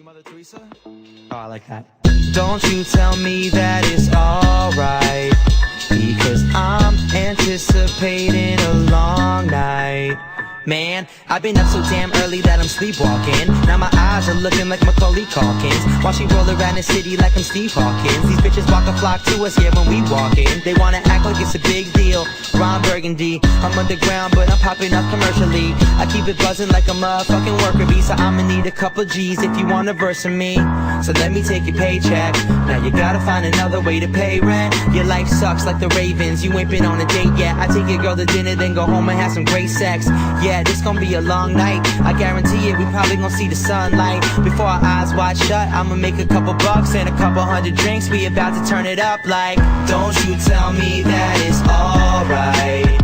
Mother Teresa? Oh, I like that. Don't you tell me that it's alright, because I'm anticipating a long night. Man, I've been up so damn early that I'm sleepwalking. Now my eyes are looking like Macaulay Culkins, while she roll around the city like I'm Steve Hawkins. These bitches walk a flock to us, yeah, when we walk in. They wanna act like it's a big deal. Ron Burgundy, I'm underground, but I'm popping up commercially. I keep it buzzing like a motherfucking worker bee, so I'ma need a couple G's if you want a verse from me. So let me take your paycheck. Now you gotta find another way to pay rent. Your life sucks like the Ravens, you ain't been on a date yet. I take your girl to dinner, then go home and have some great sex. Yeah, this gon' be a long night, I guarantee it, we probably gon' see the sunlight. Before our eyes wide shut, I'ma make a couple bucks and a couple hundred drinks. We about to turn it up like, don't you tell me that it's alright,